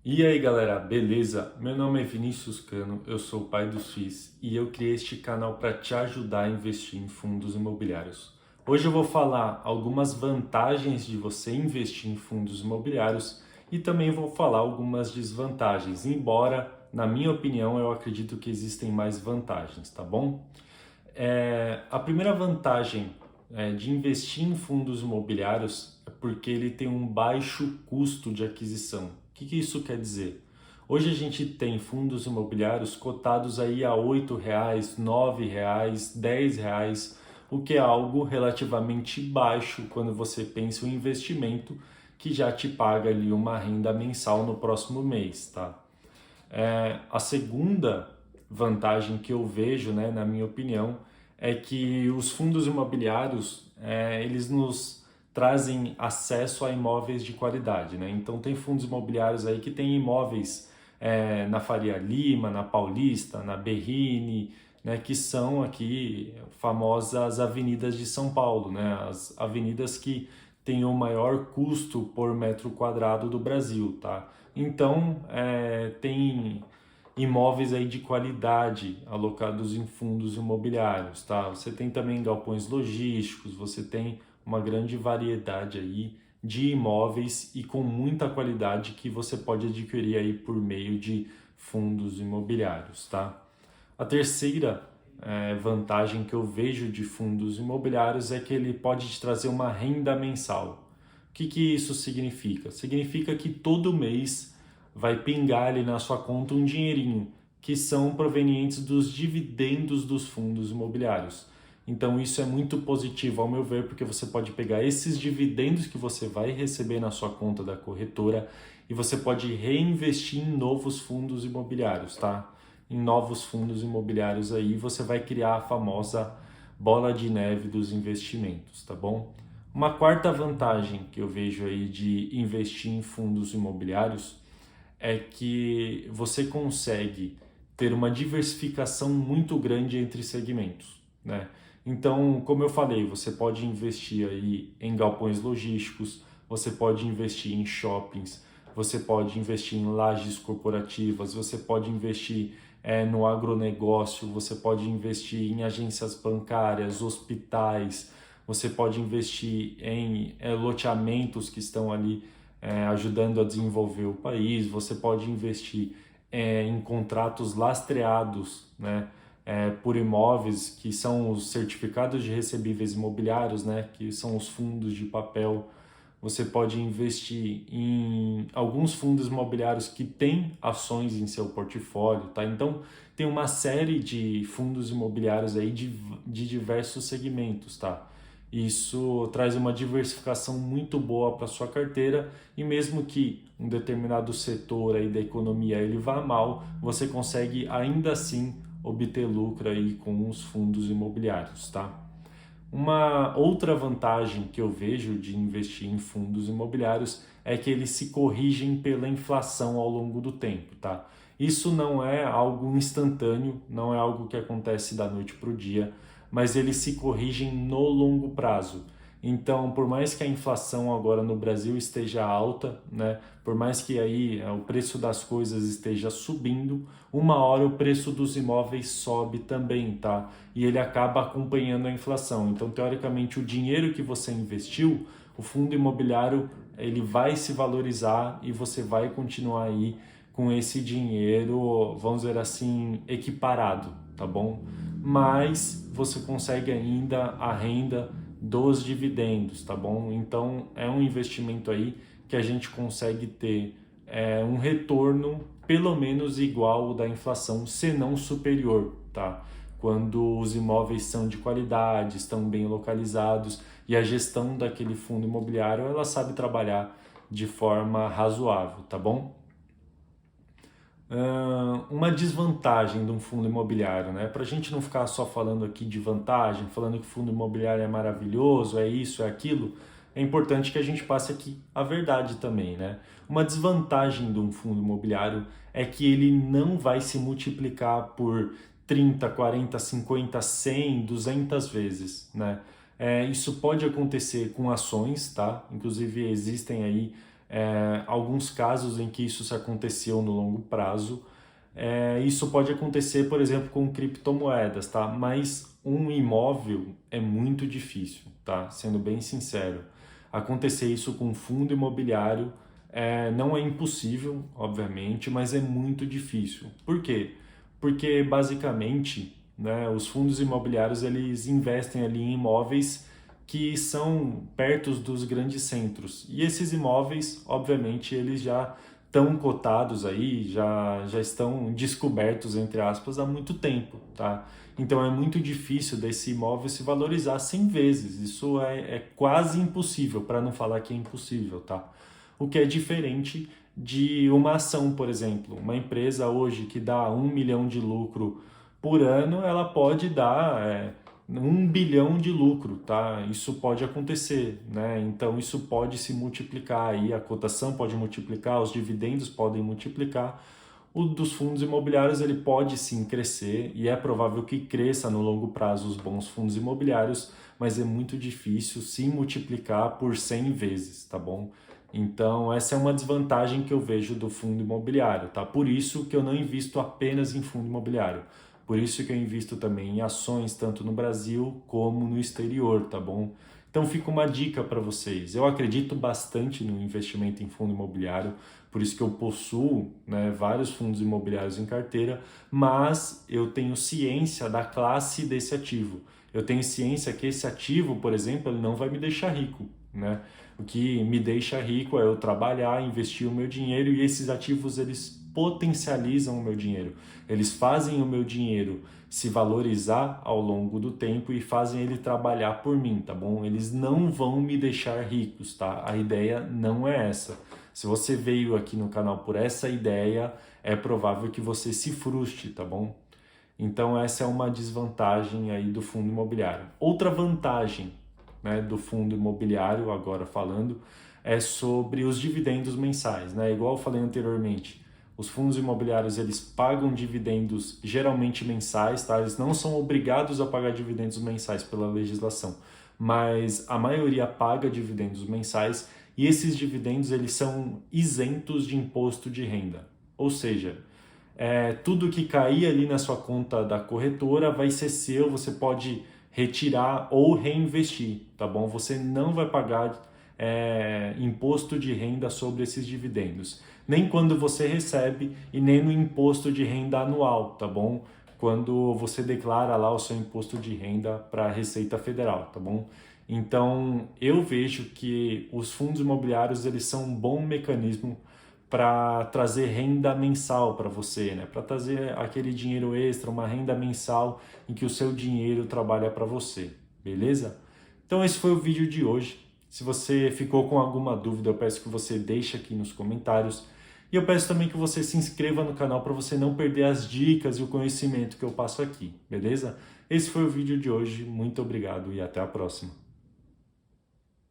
E aí galera, beleza? Meu nome é Vinícius Cano, eu sou o pai dos FIIs e eu criei este canal para te ajudar a investir em fundos imobiliários. Hoje eu vou falar algumas vantagens de você investir em fundos imobiliários e também vou falar algumas desvantagens, embora, na minha opinião, eu acredito que existem mais vantagens, tá bom? A primeira vantagem de investir em fundos imobiliários é porque ele tem um baixo custo de aquisição. O que isso quer dizer? Hoje a gente tem fundos imobiliários cotados aí a R$ 8, R$ 9, R$ 10, o que é algo relativamente baixo quando você pensa em um investimento que já te paga ali uma renda mensal no próximo mês, tá? A segunda vantagem que eu vejo, né, na minha opinião, é que os fundos imobiliários, eles nos trazem acesso a imóveis de qualidade, né? Então tem fundos imobiliários aí que tem imóveis na Faria Lima, na Paulista, na Berrini, né, que são aqui famosas avenidas de São Paulo, né? As avenidas que têm o maior custo por metro quadrado do Brasil, tá? Então, tem imóveis aí de qualidade alocados em fundos imobiliários, tá? Você tem também galpões logísticos, você tem uma grande variedade aí de imóveis e com muita qualidade que você pode adquirir aí por meio de fundos imobiliários, tá? A terceira vantagem que eu vejo de fundos imobiliários é que ele pode te trazer uma renda mensal. O que isso significa? Significa que todo mês vai pingar ali na sua conta um dinheirinho, que são provenientes dos dividendos dos fundos imobiliários. Então isso é muito positivo ao meu ver, porque você pode pegar esses dividendos que você vai receber na sua conta da corretora e você pode reinvestir em novos fundos imobiliários, tá? Em novos fundos imobiliários aí, você vai criar a famosa bola de neve dos investimentos, tá bom? Uma quarta vantagem que eu vejo aí de investir em fundos imobiliários é que você consegue ter uma diversificação muito grande entre segmentos, né? Então, como eu falei, você pode investir aí em galpões logísticos, você pode investir em shoppings, você pode investir em lajes corporativas, você pode investir no agronegócio, você pode investir em agências bancárias, hospitais, você pode investir em loteamentos que estão ali ajudando a desenvolver o país, você pode investir em contratos lastreados, né, por imóveis, que são os certificados de recebíveis imobiliários, né, que são os fundos de papel. Você pode investir em alguns fundos imobiliários que têm ações em seu portfólio, tá? Então, tem uma série de fundos imobiliários aí de diversos segmentos, tá? Isso traz uma diversificação muito boa para sua carteira e mesmo que um determinado setor aí da economia ele vá mal, você consegue ainda assim obter lucro aí com os fundos imobiliários, tá? Uma outra vantagem que eu vejo de investir em fundos imobiliários é que eles se corrigem pela inflação ao longo do tempo, tá? Isso não é algo instantâneo, não é algo que acontece da noite para o dia, mas eles se corrigem no longo prazo. Então, por mais que a inflação agora no Brasil esteja alta, né, por mais que aí o preço das coisas esteja subindo, uma hora o preço dos imóveis sobe também, tá? E ele acaba acompanhando a inflação. Então, teoricamente, o dinheiro que você investiu, o fundo imobiliário, ele vai se valorizar e você vai continuar aí com esse dinheiro, vamos dizer assim, equiparado, tá bom? Mas você consegue ainda a renda dos dividendos, tá bom? Então é um investimento aí que a gente consegue ter um retorno pelo menos igual ao da inflação, se não superior, tá? Quando os imóveis são de qualidade, estão bem localizados e a gestão daquele fundo imobiliário ela sabe trabalhar de forma razoável, tá bom? Uma desvantagem de um fundo imobiliário, né? Para a gente não ficar só falando aqui de vantagem, falando que o fundo imobiliário é maravilhoso, é isso, é aquilo, é importante que a gente passe aqui a verdade também, né? Uma desvantagem de um fundo imobiliário é que ele não vai se multiplicar por 30, 40, 50, 100, 200 vezes, né? Isso pode acontecer com ações, tá? Inclusive existem aí alguns casos em que isso se aconteceu no longo prazo. Isso pode acontecer, por exemplo, com criptomoedas, tá? Mas um imóvel é muito difícil, tá? Sendo bem sincero. Acontecer isso com fundo imobiliário não é impossível, obviamente, mas é muito difícil. Por quê? Porque basicamente, né, os fundos imobiliários eles investem ali em imóveis que são perto dos grandes centros. E esses imóveis, obviamente, eles já estão cotados aí, já estão descobertos, entre aspas, há muito tempo, tá? Então é muito difícil desse imóvel se valorizar 100 vezes. Isso é quase impossível, para não falar que é impossível, tá? O que é diferente de uma ação, por exemplo. Uma empresa hoje que dá 1 milhão de lucro por ano, ela pode dar 1 bilhão de lucro, tá? Isso pode acontecer, né? Então isso pode se multiplicar aí, a cotação pode multiplicar, os dividendos podem multiplicar. O dos fundos imobiliários ele pode sim crescer e é provável que cresça no longo prazo os bons fundos imobiliários, mas é muito difícil se multiplicar por 100 vezes, tá bom? Então essa é uma desvantagem que eu vejo do fundo imobiliário, tá? Por isso que eu não invisto apenas em fundo imobiliário. Por isso que eu invisto também em ações, tanto no Brasil como no exterior, tá bom? Então fica uma dica para vocês. Eu acredito bastante no investimento em fundo imobiliário, por isso que eu possuo, né, vários fundos imobiliários em carteira, mas eu tenho ciência da classe desse ativo. Eu tenho ciência que esse ativo, por exemplo, ele não vai me deixar rico, né? O que me deixa rico é eu trabalhar, investir o meu dinheiro e esses ativos eles potencializam o meu dinheiro. Eles fazem o meu dinheiro se valorizar ao longo do tempo e fazem ele trabalhar por mim, tá bom? Eles não vão me deixar ricos, tá? A ideia não é essa. Se você veio aqui no canal por essa ideia, é provável que você se frustre, tá bom? Então essa é uma desvantagem aí do fundo imobiliário. Outra vantagem, né, do fundo imobiliário, agora falando, é sobre os dividendos mensais, né? Igual eu falei anteriormente, os fundos imobiliários eles pagam dividendos geralmente mensais, tá? Eles não são obrigados a pagar dividendos mensais pela legislação, mas a maioria paga dividendos mensais e esses dividendos eles são isentos de imposto de renda. Ou seja, tudo que cair ali na sua conta da corretora vai ser seu, você pode retirar ou reinvestir, tá bom? Você não vai pagar imposto de renda sobre esses dividendos, nem quando você recebe e nem no imposto de renda anual, tá bom? Quando você declara lá o seu imposto de renda para a Receita Federal, tá bom? Então, eu vejo que os fundos imobiliários eles são um bom mecanismo para trazer renda mensal para você, né? Para trazer aquele dinheiro extra, uma renda mensal em que o seu dinheiro trabalha para você, beleza? Então esse foi o vídeo de hoje. Se você ficou com alguma dúvida, eu peço que você deixe aqui nos comentários. E eu peço também que você se inscreva no canal para você não perder as dicas e o conhecimento que eu passo aqui, beleza? Esse foi o vídeo de hoje. Muito obrigado e até a próxima.